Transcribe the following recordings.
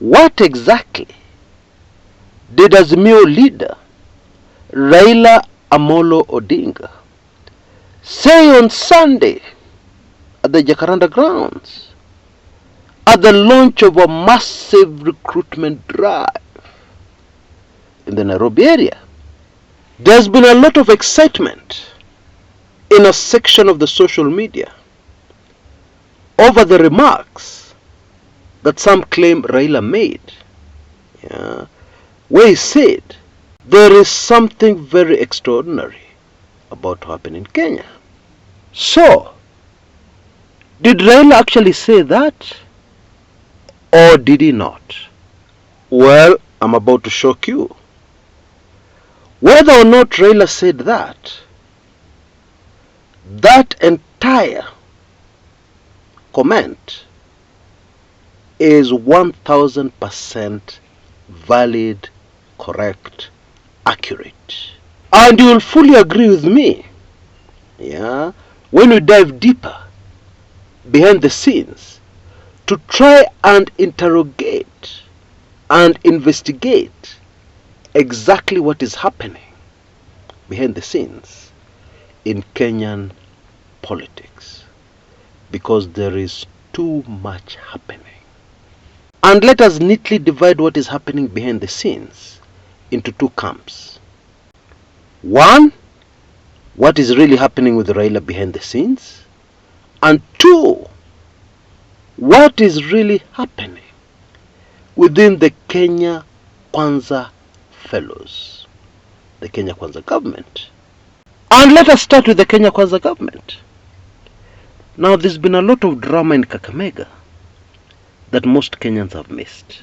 What exactly did Azimio leader Raila Amolo Odinga say on Sunday at the Jacaranda grounds at the launch of a massive recruitment drive in the Nairobi area? There's been a lot of excitement in a section of the social media over the remarks that some claim Raila made, where he said there is something very extraordinary about to happen in Kenya. So, did Raila actually say that, or did he not? Well, I'm about to shock you. Whether or not Raila said that, that entire comment is 1000% valid, correct, accurate. And you will fully agree with me, when we dive deeper behind the scenes to try and interrogate and investigate exactly what is happening behind the scenes in Kenyan politics, because there is too much happening. And let us neatly divide what is happening behind the scenes into two camps. One, what is really happening with Raila behind the scenes, and two, what is really happening within the Kenya Kwanza fellows, the Kenya Kwanza government. And let us start with the Kenya Kwanza government. Now, there's been a lot of drama in Kakamega that most Kenyans have missed.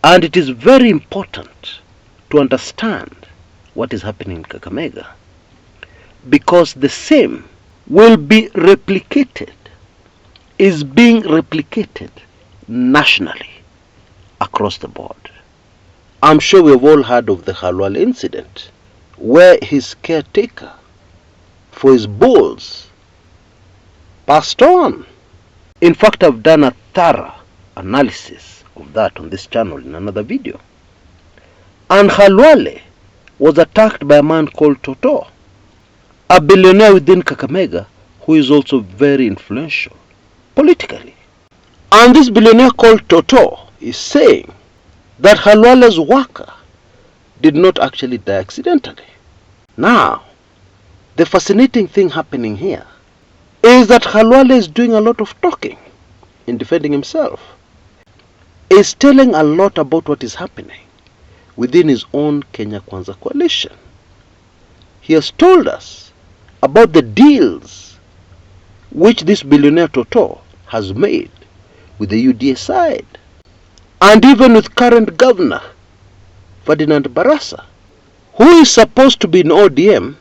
And it is very important to understand what is happening in Kakamega, because the same will be replicated, is being replicated nationally across the board. I'm sure we've all heard of the Khalwale incident, where his caretaker for his bulls passed on. In fact, I've done a thorough analysis of that on this channel in another video. And Khalwale was attacked by a man called Toto, a billionaire within Kakamega who is also very influential politically. And this billionaire called Toto is saying that Khalwale's worker did not actually die accidentally. Now, the fascinating thing happening here is that Khalwale is doing a lot of talking in defending himself. Is telling a lot about what is happening within his own Kenya Kwanza coalition. He has told us about the deals which this billionaire Toto has made with the UDA side, and even with current governor Ferdinand Barasa, who is supposed to be in ODM,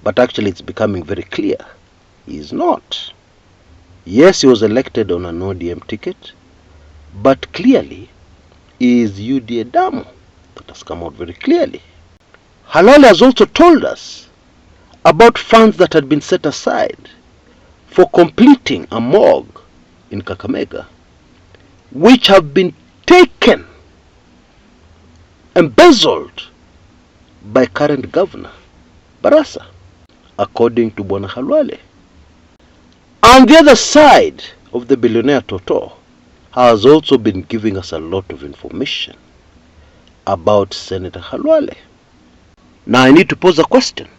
but actually it's becoming very clear he is not. Yes, he was elected on an ODM ticket, but clearly he is UDA Damu. That has come out very clearly. Khalwale has also told us about funds that had been set aside for completing a morgue in Kakamega, which have been taken, embezzled by current governor Barasa, according to Bwana Khalwale. On the other side of the billionaire Toto has also been giving us a lot of information about Senator Khalwale. Now I need to pose a question.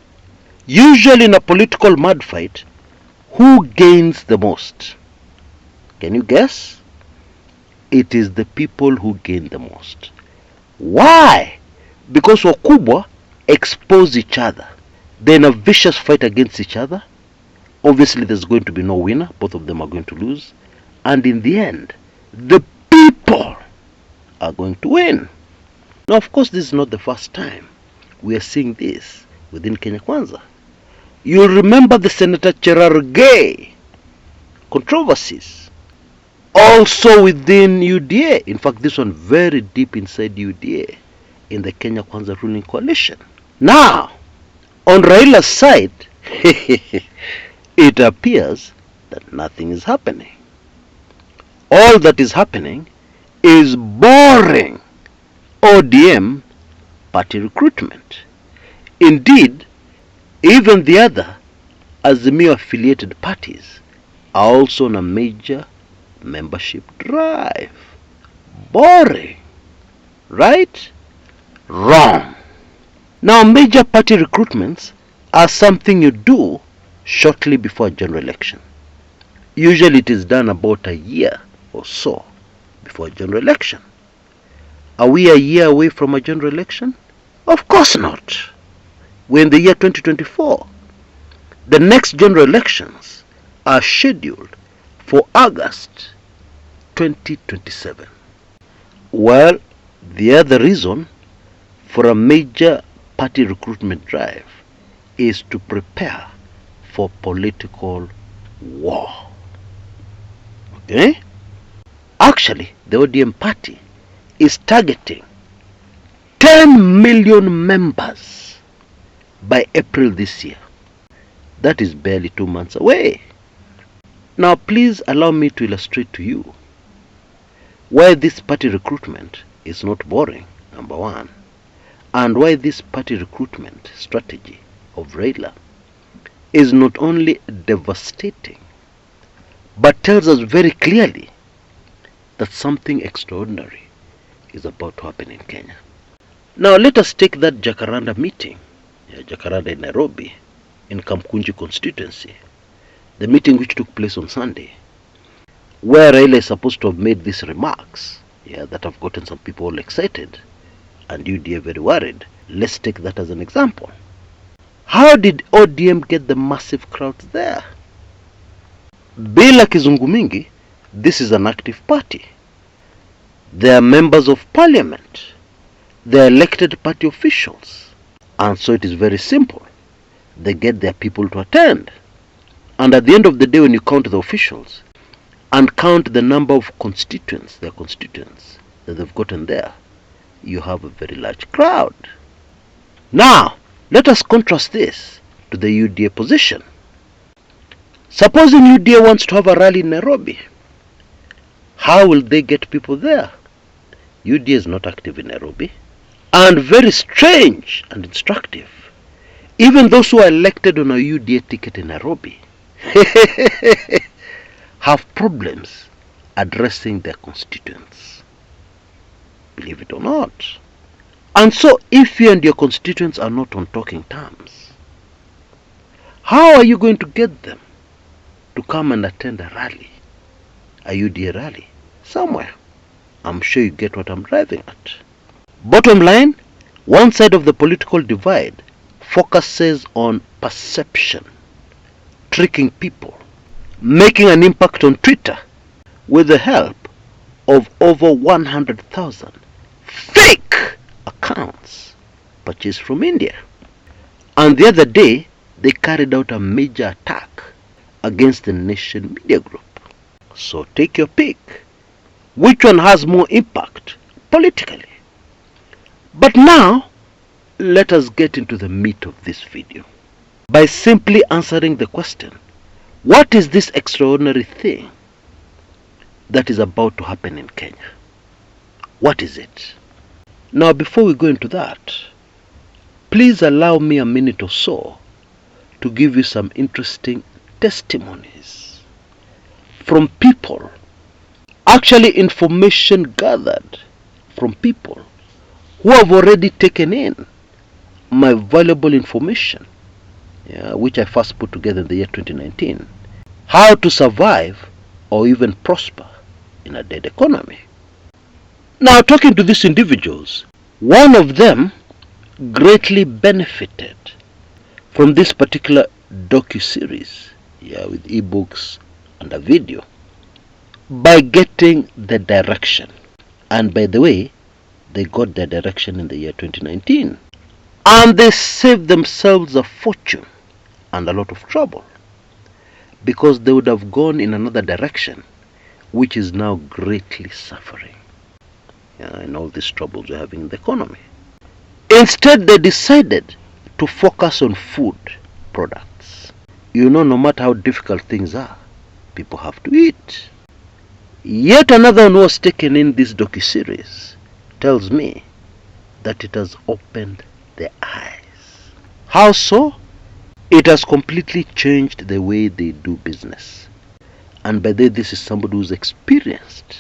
Usually in a political mud fight, who gains the most? Can you guess? It is the people who gain the most. Why? Because wakubwa expose each other. Then a vicious fight against each other. Obviously there's going to be no winner. Both of them are going to lose. And in the end, the people are going to win. Now, of course, this is not the first time we are seeing this within Kenya Kwanza. You'll remember the Senator Cherargei controversies. Also within UDA. In fact, this one very deep inside UDA in the Kenya Kwanza ruling coalition. Now, on Raila's side, it appears that nothing is happening. All that is happening is boring ODM party recruitment. Indeed, even the other Azimio affiliated parties are also on a major membership drive. Boring, right? Wrong. Now, major party recruitments are something you do shortly before a general election. Usually it is done about a year or so before a general election. Are we a year away from a general election? Of course not. We're in the year 2024. The next general elections are scheduled for August 2027. Well, the other reason for a major party recruitment drive is to prepare for political war. Okay? Actually, the ODM party is targeting 10 million members by April this year. That is barely 2 months away. Now, please allow me to illustrate to you why this party recruitment is not boring, number one, and why this party recruitment strategy of Raila is not only devastating, but tells us very clearly that something extraordinary is about to happen in Kenya. Now, let us take that Jacaranda meeting, Jacaranda in Nairobi, in Kumekucha constituency, the meeting which took place on Sunday, where Raila is supposed to have made these remarks, that have gotten some people all excited and UDA very worried. Let's take that as an example. How did ODM get the massive crowds there? Bila kizungu mingi, this is an active party. They are members of parliament. They are elected party officials. And so it is very simple. They get their people to attend. And at the end of the day, when you count the officials and count the number of constituents, their constituents that they've gotten there, you have a very large crowd. Now, let us contrast this to the UDA position. Supposing UDA wants to have a rally in Nairobi, how will they get people there? UDA is not active in Nairobi. And very strange and instructive, even those who are elected on a UDA ticket in Nairobi have problems addressing their constituents. Believe it or not. And so, if you and your constituents are not on talking terms, how are you going to get them to come and attend a rally, a UDA rally, somewhere? I'm sure you get what I'm driving at. Bottom line, one side of the political divide focuses on perception, tricking people, making an impact on Twitter with the help of over 100,000 fake accounts purchased from India. And the other day, they carried out a major attack against the Nation Media Group. So take your pick. Which one has more impact politically? But now, let us get into the meat of this video by simply answering the question, what is this extraordinary thing that is about to happen in Kenya? What is it? Now, before we go into that, please allow me a minute or so to give you some interesting testimonies from people, actually information gathered from people who have already taken in my valuable information, which I first put together in the year 2019, how to survive or even prosper in a dead economy. Now, talking to these individuals, one of them greatly benefited from this particular docuseries, with eBooks and a video, by getting the direction. And by the way, they got their direction in the year 2019. And they saved themselves a fortune and a lot of trouble, because they would have gone in another direction, which is now greatly suffering in all these troubles we're having in the economy. Instead, they decided to focus on food products. No matter how difficult things are, people have to eat. Yet another one who was taken in this docuseries tells me that it has opened their eyes. How so? It has completely changed the way they do business. And by the way, this is somebody who's experienced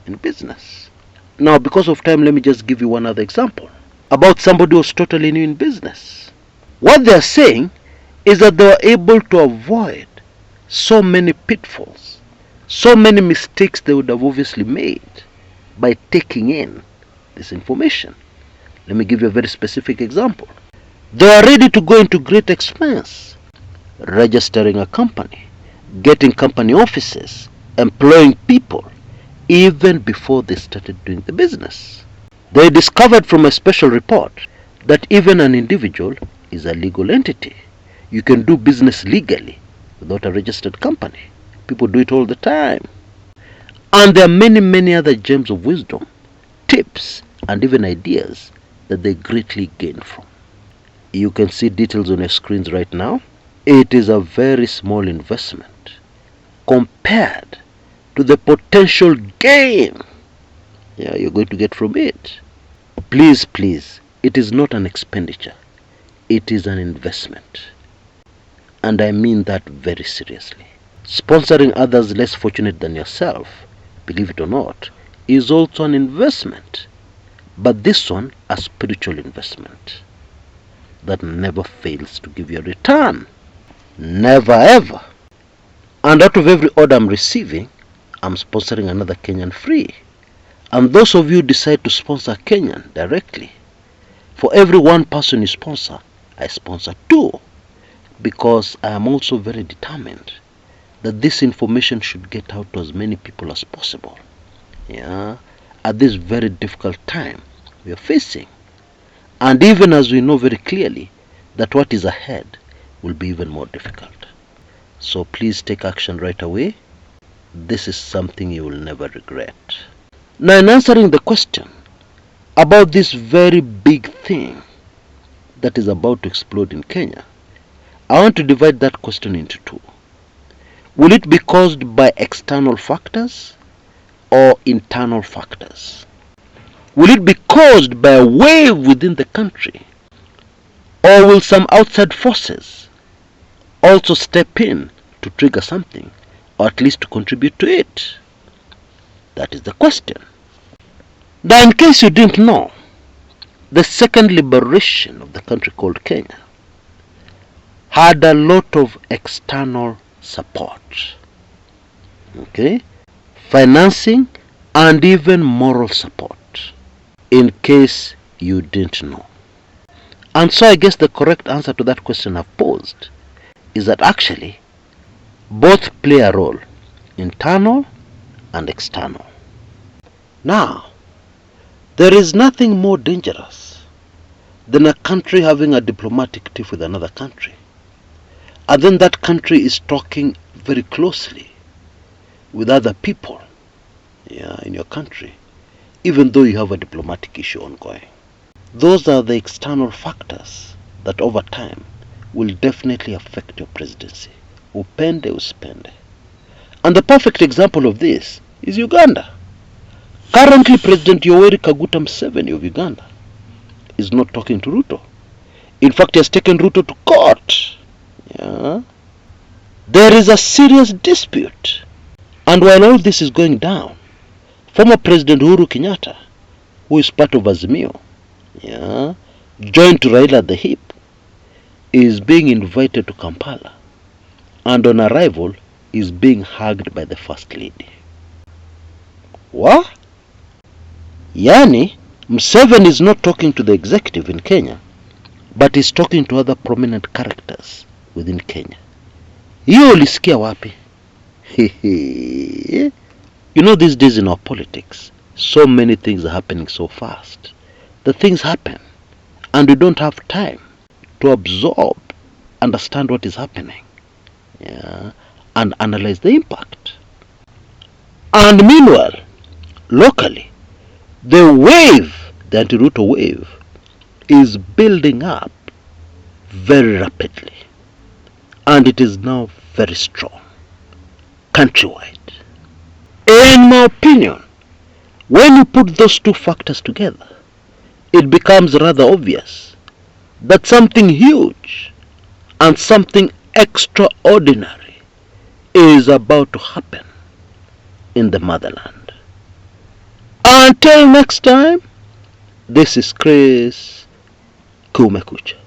in business. Now, because of time, let me just give you one other example about somebody who's totally new in business. What they're saying is that they were able to avoid so many pitfalls, so many mistakes they would have obviously made by taking in this information. Let me give you a very specific example. They are ready to go into great expense, registering a company, getting company offices, employing people, even before they started doing the business. They discovered from a special report that even an individual is a legal entity. You can do business legally without a registered company. People do it all the time. And there are many other gems of wisdom, tips, and even ideas that they greatly gain from. You can see details on your screens right now. It is a very small investment compared to the potential gain you're going to get from it. Please, it is not an expenditure. It is an investment. And I mean that very seriously. Sponsoring others less fortunate than yourself, believe it or not, is also an investment. But this one, a spiritual investment that never fails to give you a return. Never ever. And out of every order I'm receiving, I'm sponsoring another Kenyan free. And those of you who decide to sponsor a Kenyan directly, for every one person you sponsor, I sponsor two. Because I am also very determined that this information should get out to as many people as possible. At this very difficult time we are facing. And even as we know very clearly that what is ahead will be even more difficult. So please take action right away. This is something you will never regret. Now, in answering the question about this very big thing that is about to explode in Kenya, I want to divide that question into two. Will it be caused by external factors or internal factors? Will it be caused by a wave within the country, or will some outside forces also step in to trigger something, or at least to contribute to it? That is the question. Now, in case you didn't know, the second liberation of the country called Kenya had a lot of external support. Financing and even moral support, in case you didn't know. And so I guess the correct answer to that question I've posed is that actually both play a role, internal and external. Now, there is nothing more dangerous than a country having a diplomatic tiff with another country, and then that country is talking very closely with other people in your country, even though you have a diplomatic issue ongoing. Those are the external factors that over time will definitely affect your presidency. Upende uspende. And the perfect example of this is Uganda. Currently, President Yoweri Kaguta Museveni of Uganda is not talking to Ruto. In fact, he has taken Ruto to court. There is a serious dispute. And while all this is going down, former President Uhuru Kenyatta, who is part of Azimio, joined to Raila at the hip, is being invited to Kampala, and on arrival is being hugged by the First Lady. What? Yani, Museveni is not talking to the executive in Kenya, but is talking to other prominent characters within Kenya. Hiyo ulisikia wapi? You know, these days in our politics, so many things are happening so fast. The things happen, and we don't have time to absorb, understand what is happening, and analyze the impact. And meanwhile, locally, the wave, the anti-Ruto wave, is building up very rapidly, and it is now very strong, countrywide. In my opinion, when you put those two factors together, it becomes rather obvious that something huge and something extraordinary is about to happen in the motherland. Until next time, this is Chris Kumekucha.